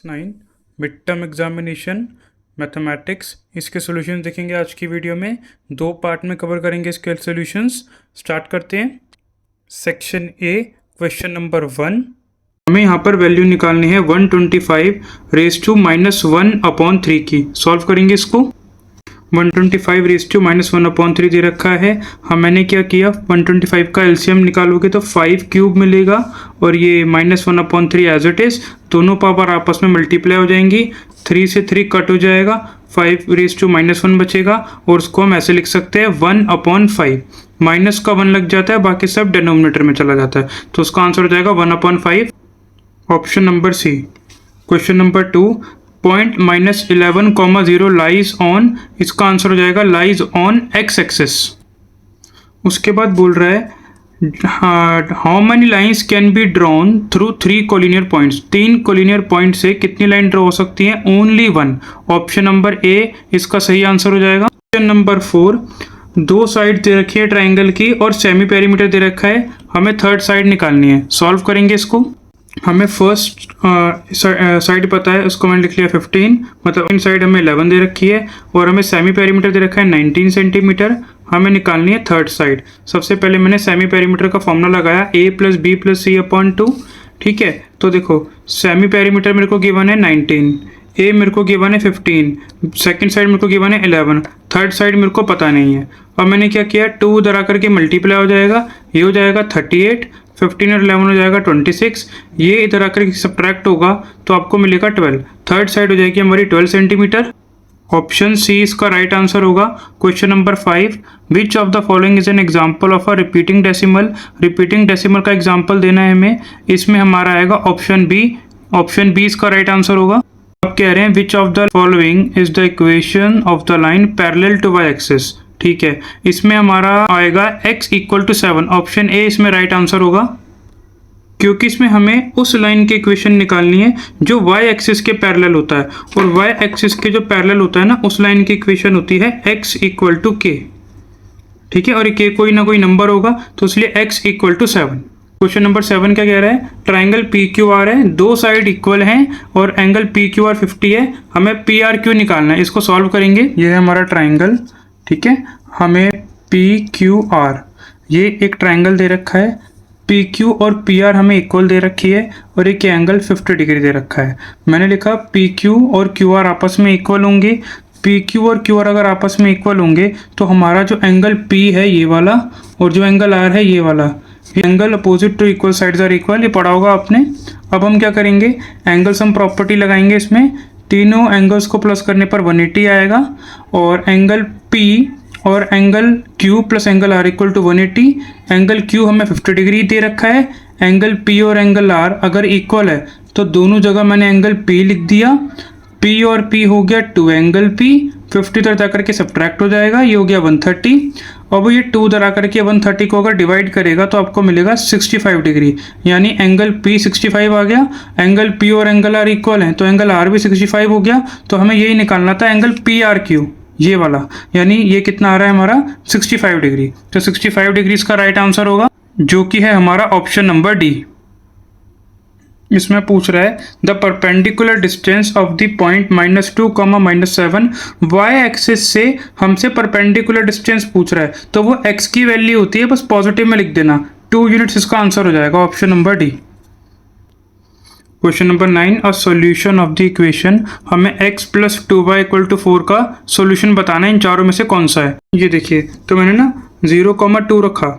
9 mid term examination mathematics, इसके solution देखेंगे आज की वीडियो में। दो पार्ट में कवर करेंगे इसके सॉल्यूशंस। स्टार्ट करते हैं। Section A, question number 1। हमें यहाँ पर वैल्यू निकालनी है 125 रेज टू -1/3 की। सॉल्व करेंगे इसको। 125 रेज टू -1/3 दे रखा है। मैंने क्या किया, 125 का एलसीएम निकालोगे तो 5 क्यूब मिलेगा और ये -1/3 एज इट इज, दोनों पावर आपस में मल्टीप्लाई हो जाएंगी। 3 से 3 कट हो जाएगा, 5 रेज टू -1 बचेगा और उसको हम ऐसे लिख सकते हैं 1/5। माइनस का 1 लग जाता है, बाकी सब डिनोमिनेटर में चला जाता है, तो उसका आंसर हो जाएगा 1/5। Option number C. Question number 2, point -11,0 lies on, इसका आंसर हो जाएगा लाइज ऑन एक्स एक्सिस। उसके बाद बोल रहा है how many lines can be drawn through 3 collinear points. 3 collinear point से कितनी लाइन ड्रॉ हो सकती हैं? ओनली 1। ऑप्शन नंबर ए इसका सही आंसर हो जाएगा। क्वेश्चन नंबर 4, दो साइड दे रखी है ट्राइंगल की और सेमी पेरीमीटर दे रखा है, हमें थर्ड साइड निकालनी है। सॉल्व करेंगे इसको। हमें फर्स्ट साइड पता है, उसको मैंने लिख लिया 15, मतलब इन साइड हमें 11 दे रखी है और हमें सेमी पेरीमीटर दे रखा है 19 सेंटीमीटर। हमें निकालनी है थर्ड साइड। सबसे पहले मैंने सेमी पेरीमीटर का फॉर्मूला लगाया a + b + c/2। ठीक है, तो देखो सेमी पेरीमीटर मेरे को गिवन है 19, a मेरे को गिवन है 15, सेकेंड साइड मेरे को गिवन है 11, थर्ड साइड मेरे को पता नहीं है। अब मैंने क्या किया, 2 उधर आकर के मल्टीप्लाई हो जाएगा, ये हो जाएगा 38, 15 और 11 हो जाएगा 26, ये इधर आकर के सब्ट्रैक्ट होगा तो आपको मिलेगा 12। थर्ड साइड हो जाएगी हमारी 12 सेंटीमीटर। ऑप्शन सी इसका राइट आंसर होगा। Question number 5, which of the following is an example of a repeating decimal. Repeating decimal का एग्जाम्पल देना है हमें, इसमें हमारा आएगा ऑप्शन बी। ऑप्शन बी इसका राइट आंसर होगा। अब कह रहे हैं which of the following is the equation of the line parallel to Y axis. ठीक है, इसमें हमारा आएगा x = 7। ऑप्शन ए इसमें राइट आंसर होगा, क्योंकि इसमें हमें उस लाइन की इक्वेशन निकालनी है जो y एक्सिस के पैरेलल होता है, और y एक्सिस के जो पैरेलल होता है ना, उस लाइन की इक्वेशन होती है x = k। ठीक है, और ये k कोई ना कोई नंबर होगा, तो इसलिए x = 7। क्वेश्चन नंबर 7 क्या कह रहा है, ट्राइंगल PQR है, दो साइड इक्वल हैं और एंगल PQR 50 है, हमें PRQ निकालना है। इसको सॉल्व करेंगे। ये है हमारा ट्राइंगल। ठीक है, हमें PQR, ये एक ट्राइंगल दे रखा है, PQ और PR हमें इक्वल दे रखी है और एक एंगल 50 डिग्री दे रखा है। मैंने लिखा PQ और QR आपस में इक्वल होंगे। PQ और QR अगर आपस में इक्वल होंगे तो हमारा जो एंगल P है ये वाला और जो एंगल R है ये वाला, ये angle opposite to equal sides are equal, ये पढ़ा होगा आपने। अब हम क्या करेंगे, एंगल सम प्रॉपर्टी लगाएंगे। इसमें तीनों एंगल्स को प्लस करने पर 180 आएगा और एंगल P और angle Q plus angle R = 180। Angle Q हमें 50 डिग्री दे रखा है, एंगल P और एंगल R अगर इक्वल है तो दोनों जगह मैंने एंगल P लिख दिया। P और P हो गया 2 एंगल P, 50 इधर जाकर के सब्ट्रैक्ट हो जाएगा, ये हो गया 130। अब ये 2 इधर आकर के 130 को अगर डिवाइड करेगा तो आपको मिलेगा 65 डिग्री, यानी एंगल P 65 आ गया। एंगल P और एंगल R इक्वल हैं तो एंगल R भी 65 हो गया, तो हमें यही निकालना था एंगल PRQ, ये वाला, यानी ये कितना आ रहा है हमारा 65 डिग्री। तो 65 डिग्री इसका राइट आंसर होगा, जो कि है हमारा ऑप्शन नंबर डी। इसमें पूछ रहा है the perpendicular distance of the point -2, -7। Y axis से हमसे परपेंडिकुलर डिस्टेंस पूछ रहा है, तो वो x की वैल्यू होती है, बस पॉजिटिव में लिख देना, 2 यूनिट्स इसका आंसर हो जाएगा, option number D. Question number 9, a solution of the equation. हमें x + 2y = 4 का सॉल्यूशन बताना है, इन चारों में से कौन सा है। ये देखिए, तो मैंने ना 0,2 रखा,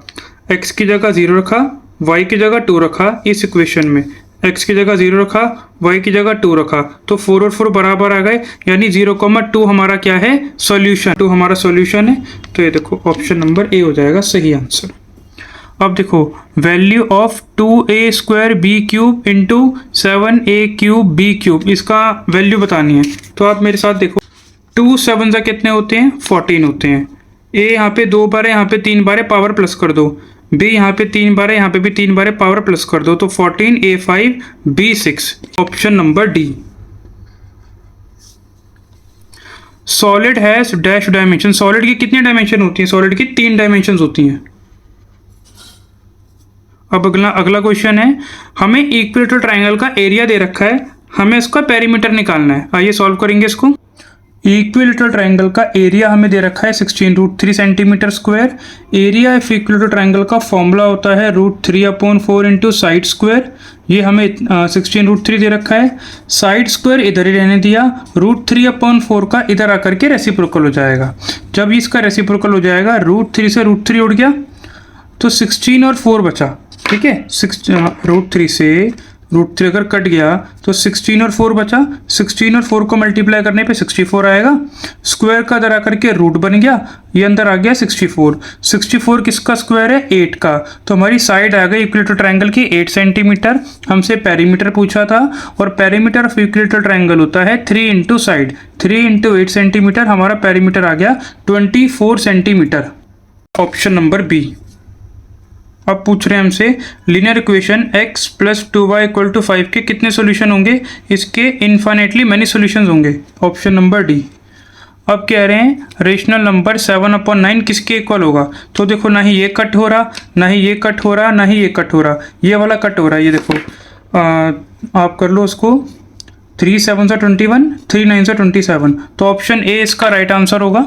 x की जगह 0 रखा, y की जगह 2 रखा। इस इक्वेशन में x की जगह 0 रखा, y की जगह 2 रखा, तो 4 और 4 बराबर आ गए, यानी 0,2 हमारा क्या है, सॉल्यूशन। 2 हमारा सॉल्यूशन है, तो ये देखो ऑप्शन नंबर ए हो जाएगा सही आंसर। अब देखो, value of 2a² b³ into 7a³ b³, इसका वैल्यू बतानी है। तो आप मेरे साथ देखो, 2 7 कितने होते हैं, 14 होते हैं। a यहाँ पे 2 बार है, यहाँ पे 3 बार है, पावर प्लस कर दो। b यहाँ पे 3 बार है, यहाँ पे भी 3 बार है, पावर प्लस कर दो, तो 14 a5 b6, option number D. Solid has dash dimension. Solid की कितनी डायमेंशन होती है, सॉलिड की 3 डायमेंशन होती हैं। अब अगला क्वेश्चन है, हमें इक्विलेटरल ट्राइंगल का एरिया दे रखा है, हमें इसका पेरीमीटर निकालना है। आइए सॉल्व करेंगे इसको। इक्विलेटरल ट्रायंगल का एरिया हमें दे रखा है 16√3 centimetre square. Area of equilateral triangle का फॉर्मूला होता है √3/4 इंटू साइड स्क्वायर। ये हमें 16√3 दे रखा है। साइड स्क्वायर इधर ही रहने दिया, √3/4 का इधर आकर के रेसिप्रोकल हो जाएगा। जब इसका रेसिप्रोकल हो जाएगा, √3 से √3 उड़ गया तो 16 और 4 बचा। ठीक है, √3 से √3 अगर कट गया तो 16 और 4 बचा। 16 और 4 को मल्टीप्लाई करने पे 64 आएगा। स्क्वायर का इधर आकर के रूट बन गया, ये अंदर आ गया 64। 64 किसका स्क्वायर है? 8 का। तो हमारी साइड आ गई इक्विलेटरल ट्रायंगल की 8 सेंटीमीटर। हमसे पेरीमीटर पूछा था और पेरीमीटर ऑफ इक्विलेटरल ट्रायंगल होता है 3 इंटू साइड। 3 इंटू 8 सेंटीमीटर, हमारा पेरीमीटर आ गया 24 सेंटीमीटर। Option number B. अब पूछ रहे हैं हमसे लीनियर इक्वेशन x + 2y = 5 के कितने सॉल्यूशन होंगे? इसके इन्फिनिटली मैनी सॉल्यूशंस होंगे। Option number D. अब कह रहे हैं रेशनल नंबर 7/9 किसके इक्वल होगा? तो देखो, ना ही ये कट हो रहा, ना ही ये कट हो रहा, ना ही ये कट हो रहा, ये वाला कट हो रहा है। ये देखो, आप कर लो उसको। 3 7 से 21, 3 9 से 27। तो ऑप्शन ए इसका राइट आंसर होगा।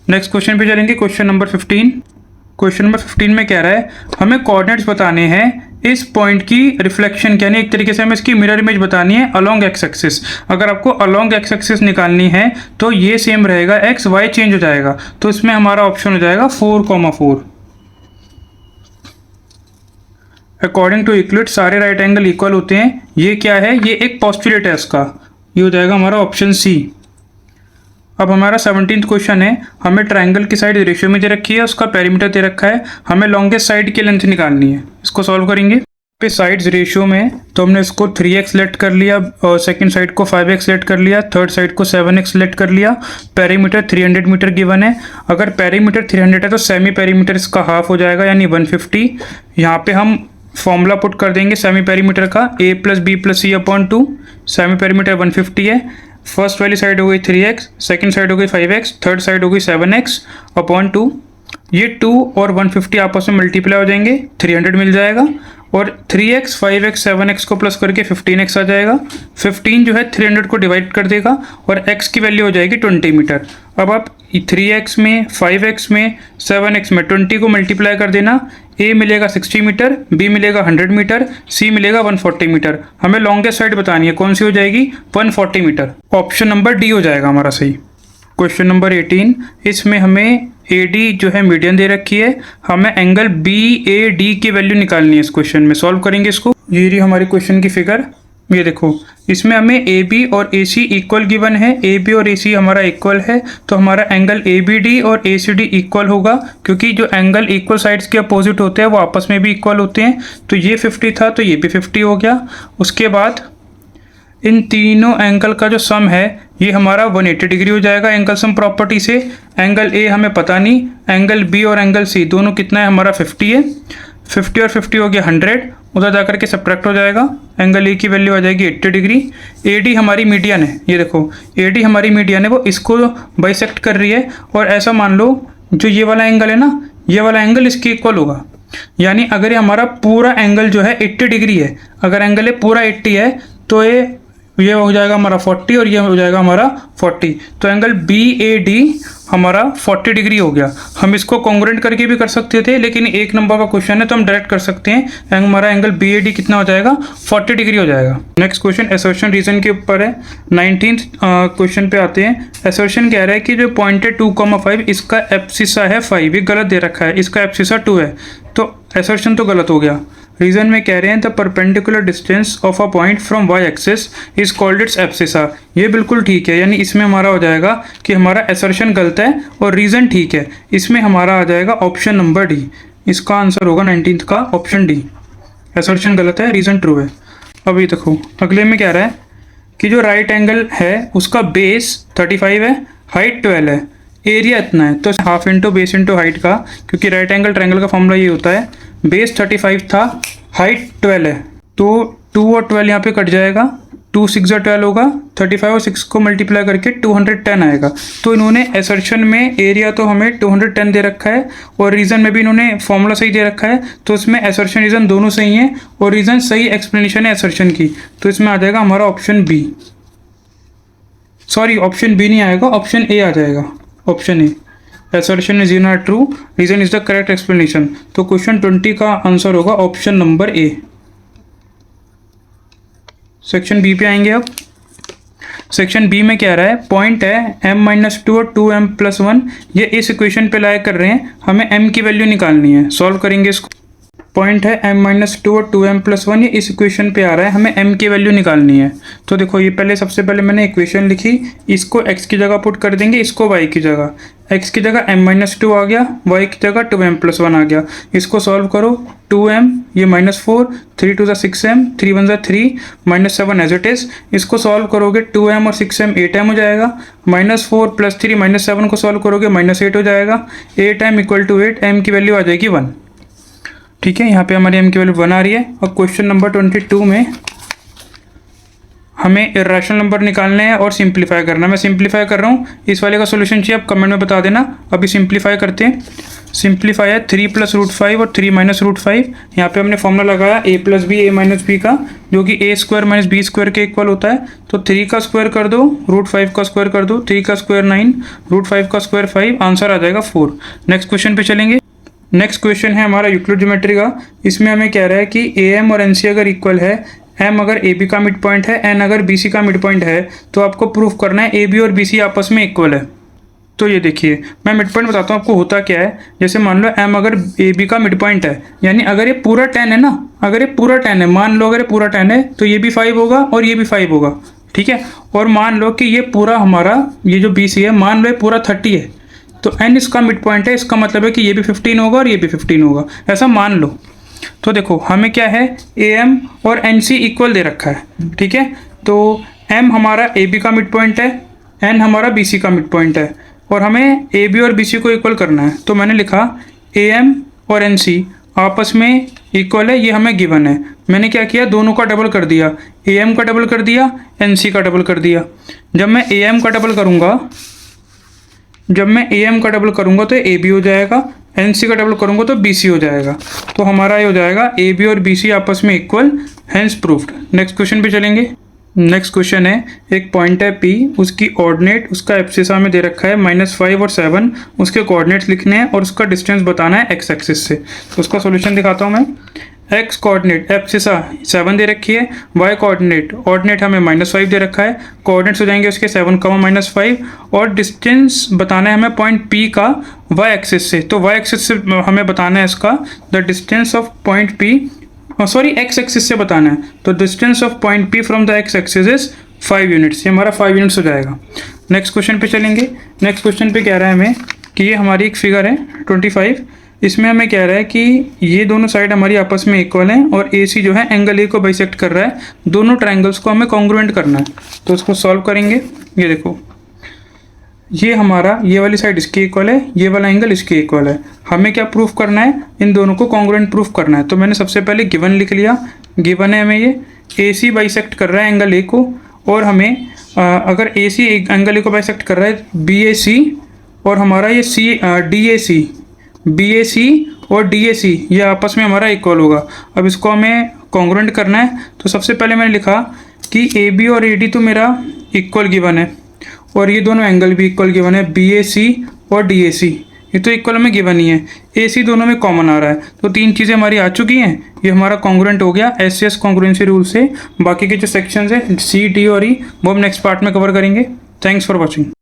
नेक्स्ट क्वेश्चन पे चलेंगे। Question number 15। क्वेश्चन नंबर 15 में कह रहा है हमें कोऑर्डिनेट्स बताने हैं इस पॉइंट की रिफ्लेक्शन, यानी एक तरीके से हमें इसकी मिरर इमेज बतानी है अलोंग एक्स एक्सिस। अगर आपको अलोंग एक्स एक्सिस निकालनी है तो ये सेम रहेगा, एक्स वाई चेंज हो जाएगा। तो इसमें हमारा ऑप्शन हो जाएगा 4,4। अकॉर्डिंग टू यूक्लिड सारे राइट एंगल इक्वल होते हैं। ये क्या है? ये एक पोस्टुलेट है इसका। ये हो जाएगा हमारा ऑप्शन सी। अब हमारा 17th क्वेश्चन है, हमें ट्रायंगल की साइड रेशियो में दे रखी है, उसका पेरीमीटर दे रखा है, हमें लॉन्गेस्ट साइड की लेंथ निकालनी है। इसको सॉल्व करेंगे। पे साइड्स रेशियो में तो हमने इसको 3x सेलेक्ट कर लिया और सेकंड साइड को 5x सेलेक्ट कर लिया, थर्ड साइड को 7x सेलेक्ट कर लिया। पेरीमीटर 300 मीटर गिवन है। अगर पेरीमीटर 300 है तो सेमी पेरीमीटर इसका हाफ हो जाएगा, यानी 150। यहाँ पे हम फॉर्मूला पुट कर देंगे सेमी पेरीमीटर का, a + b + c/2। Semi perimeter 150 है। फर्स्ट वाली साइड हो गई 3x, सेकंड साइड हो गई 5x, थर्ड साइड हो गई 7x/2। ये 2 और 150 आपस में मल्टीप्लाई हो जाएंगे, 300 मिल जाएगा। और 3x, 5x, 7x को प्लस करके 15x आ जाएगा। 15 जो है 300 को डिवाइड कर देगा और x की वैल्यू हो जाएगी 20 मीटर। अब आप 3x में, 5x में, 7x में 20 को मल्टीप्लाई कर देना। a मिलेगा 60 मीटर, b मिलेगा 100 मीटर, c मिलेगा 140 मीटर। हमें लॉन्गेस्ट साइड बतानी है, कौन सी हो जाएगी? 140 मीटर। ऑप्शन नंबर डी हो जाएगा हमारा सही। क्वेश्चन नंबर 18, इसमें हमें AD जो है मीडियन दे रखी है, हमें एंगल BAD की वैल्यू निकालनी है। इस क्वेश्चन में सॉल्व करेंगे इसको। ये रही हमारी क्वेश्चन की फिगर। ये देखो, इसमें हमें AB और AC इक्वल गिवन है। AB और AC हमारा इक्वल है तो हमारा एंगल ABD और ACD इक्वल होगा, क्योंकि जो एंगल इक्वल साइड्स के अपोजिट होते हैं वो आपस में भी इक्वल होते हैं। तो ये 50 था तो ये भी 50 हो गया। उसके बाद इन तीनों एंगल का जो सम है ये हमारा 180 डिग्री हो जाएगा एंगल सम प्रॉपर्टी से। एंगल A हमें पता नहीं, एंगल B और एंगल C दोनों कितना है? हमारा 50 है। 50 और 50 हो गया 100, उधर जाकर के सब्ट्रैक्ट हो जाएगा। एंगल A की वैल्यू आ जाएगी 80 डिग्री। AD हमारी मीडियन है। ये देखो, AD हमारी मीडियन है, वो इसको बाइसेक्ट कर रही है। और ऐसा मान लो जो ये वाला एंगल है ना, ये वाला एंगल इसके इक्वल होगा। यानी अगर ये हमारा पूरा एंगल जो है 80 डिग्री है, अगर एंगल ये पूरा 80 है तो ये हो जाएगा हमारा 40 और ये हो जाएगा हमारा 40। तो एंगल BAD हमारा 40 डिग्री हो गया। हम इसको कॉन्ग्रुएंट करके भी कर सकते थे, लेकिन 1 नंबर का क्वेश्चन है तो हम डायरेक्ट कर सकते हैं। हमारा एंगल BAD कितना हो जाएगा? 40 डिग्री हो जाएगा। नेक्स्ट क्वेश्चन असर्शन रीजन के ऊपर है। 19th क्वेश्चन पे आते हैं। असर्शन कह रहा है कि जो पॉइंट है 2,5, इसका एब्सिसा है 5, ये गलत दे रखा है, इसका एब्सिसा 2 है। तो असर्शन तो गलत हो गया। रीजन में कह रहे हैं the perpendicular distance of a point from y axis is called its abscissa. ये बिल्कुल ठीक है, यानी इसमें हमारा हो जाएगा कि हमारा असर्शन गलत है और रीजन ठीक है। इसमें हमारा आ जाएगा ऑप्शन नंबर डी। इसका आंसर होगा 19th का ऑप्शन डी। असर्शन गलत है, रीजन ट्रू है। अब ये देखो, अगले में कह रहा है कि जो राइट एंगल है उसका बेस 35 है, हाइट 12 है, एरिया इतना है। तो half into base into height का, क्योंकि राइट एंगल ट्रायंगल का फॉर्मूला ये होता है, बेस 35 था, हाइट 12 है, तो 2 और 12 यहाँ पे कट जाएगा, 2 6 12 होगा, 35 और 6 को मल्टीप्लाई करके 210 आएगा। तो इन्होंने असर्शन में एरिया तो हमें 210 दे रखा है और रीज़न में भी इन्होंने फॉर्मूला सही दे रखा है, तो इसमें असर्शन रीज़न दोनों सही हैं और रीज़न सही एक्सप्लेनेशन है असर्शन की, तो इसमें आ जाएगा हमारा option B. Sorry, option B नहीं आएगा, ऑप्शन ए आ जाएगा, option A. Assertion is not true, reason is the correct explanation. तो क्वेश्चन 20 का आंसर होगा option number A. Section B पे आएंगे अब। सेक्शन बी में क्या रहा है, पॉइंट है m-2 और 2m+1, ये इस इक्वेशन पे लाया कर रहे हैं, हमें m की वैल्यू निकालनी है, सॉल्व करेंगे इसको। पॉइंट है m-2 और 2m+1, ये इस इक्वेशन पे आ रहा है, हमें m की वैल्यू निकालनी है। तो देखो ये पहले सबसे पहले मैंने इक्वेशन लिखी, इसको x की जगह पुट कर देंगे, इसको y की जगह, x की जगह m-2 आ गया, y की जगह 2m+1 आ गया। इसको सॉल्व करो, 2m ये -4, 3 2 6m, 3 1 3, -7 एज इट इज। इसको सॉल्व करोगे 2m और 6m 8m हो जाएगा, -4 + 3 -7 को सॉल्व करोगे -8 हो जाएगा, 8m = 8, m की वैल्यू आ जाएगी 1। ठीक है, यहाँ पे हमारी m की वैल्यू 1 आ रही है। और क्वेश्चन नंबर 22 में हमें इर्रेशनल नंबर निकालने हैं और सिंप्लीफाई करना है। मैं सिंप्लीफाई कर रहा हूँ, इस वाले का सोल्यूशन चाहिए आप कमेंट में बता देना। अभी सिंप्लीफाई करते हैं। सिंप्लीफाई है 3 + √5 और 3 - √5। यहाँ पे हमने फॉर्मूला लगाया a + b a - b का, जो कि a² - b² के इक्वल होता है। तो 3 का स्क्वायर कर दो, √5 का स्क्वायर कर दो, 3 का स्क्वायर 9, √5 का स्क्वायर 5, आंसर आ जाएगा 4। नेक्स्ट क्वेश्चन पे चलेंगे। नेक्स्ट क्वेश्चन है हमारा यूक्लिड ज्योमेट्री का। इसमें हमें कह रहा है कि AM और NC अगर इक्वल है, M अगर AB का मिड पॉइंट है, N अगर BC का मिड पॉइंट है, तो आपको प्रूफ करना है AB और BC आपस में इक्वल है। तो ये देखिए, मैं मिड पॉइंट बताता हूँ आपको होता क्या है। जैसे मान लो M अगर AB का मिड पॉइंट है, यानी अगर ये पूरा 10 है ना, अगर ये पूरा 10 है, मान लो अगर ये पूरा 10 है तो ये भी 5 होगा और ये भी 5 होगा। ठीक है, और मान लो कि ये पूरा हमारा ये जो BC है, मान लो ये पूरा 30 है, तो N इसका मिड पॉइंट है, इसका मतलब है कि ये भी 15 होगा और ये भी 15 होगा, ऐसा मान लो। तो देखो हमें क्या है, AM और NC इक्वल दे रखा है। ठीक है, तो M हमारा AB का मिड पॉइंट है, N हमारा BC का मिड पॉइंट है, और हमें AB और BC को इक्वल करना है। तो मैंने लिखा AM और NC आपस में इक्वल है, ये हमें गिवन है। मैंने क्या किया, दोनों का डबल कर दिया, AM का डबल कर दिया, NC का डबल कर दिया। जब मैं AM का डबल करूँगा, तो AB हो जाएगा, NC का डबल करूँगा तो BC हो जाएगा। तो हमारा ये हो जाएगा AB और BC आपस में equal, hence proofed. Next question पे चलेंगे। नेक्स्ट क्वेश्चन है, एक पॉइंट है P, उसकी ऑर्डिनेट, उसका एब्सिसा में दे रखा है -5 और 7, उसके कोऑर्डिनेट्स लिखने हैं और उसका डिस्टेंस बताना है x एक्सिस से। तो उसका सॉल्यूशन दिखाता हूँ मैं। x कोऑर्डिनेट एब्सिसा 7 दे रखी है, y कोऑर्डिनेट हमें -5 दे रखा है, कोऑर्डिनेट्स हो जाएंगे उसके 7, -5, और डिस्टेंस बताना है हमें पॉइंट P का y एक्सिस से। तो y एक्सिस से हमें बताना है इसका the distance of point P, sorry x axis से बताना है, तो distance of point P from the x axis is 5 units. ये हमारा 5 यूनिट्स हो जाएगा। नेक्स्ट क्वेश्चन पे चलेंगे। नेक्स्ट क्वेश्चन पे कह रहा है हमें कि ये हमारी एक फिगर है 25, इसमें हमें कह रहा है कि ये दोनों साइड हमारी आपस में इक्वल हैं और AC जो है एंगल A को बाइसेक्ट कर रहा है, दोनों ट्रायंगल्स को हमें कॉन्ग्रुएंट करना है। तो उसको सॉल्व करेंगे। ये देखो, ये हमारा ये वाली साइड इसके इक्वल है, ये वाला एंगल इसके इक्वल है। हमें क्या प्रूफ करना है, इन दोनों को कॉन्ग्रुएंट प्रूफ करना है। तो मैंने सबसे पहले गिवन लिख लिया, गिवन है हमें ये AC बाइसेक्ट कर रहा है एंगल A को, और हमें अगर AC एंगल A को बाइसेक्ट कर रहा है BAC, और हमारा ये BAC और DAC ये आपस में हमारा इक्वल होगा। अब इसको हमें कॉन्ग्रुएंट करना है। तो सबसे पहले मैंने लिखा कि AB और AD तो मेरा इक्वल गिवन है, और ये दोनों एंगल भी इक्वल गिवन है, BAC और DAC ये तो इक्वल हमें गिवन ही है, AC दोनों में कॉमन आ रहा है। तो 3 चीज़ें हमारी आ चुकी हैं, ये हमारा कॉन्ग्रुएंट हो गया SCS कॉन्ग्रुएंसी रूल से। बाकी के जो सेक्शंस है C, D और E वो हम नेक्स्ट पार्ट में कवर करेंगे। Thanks for watching.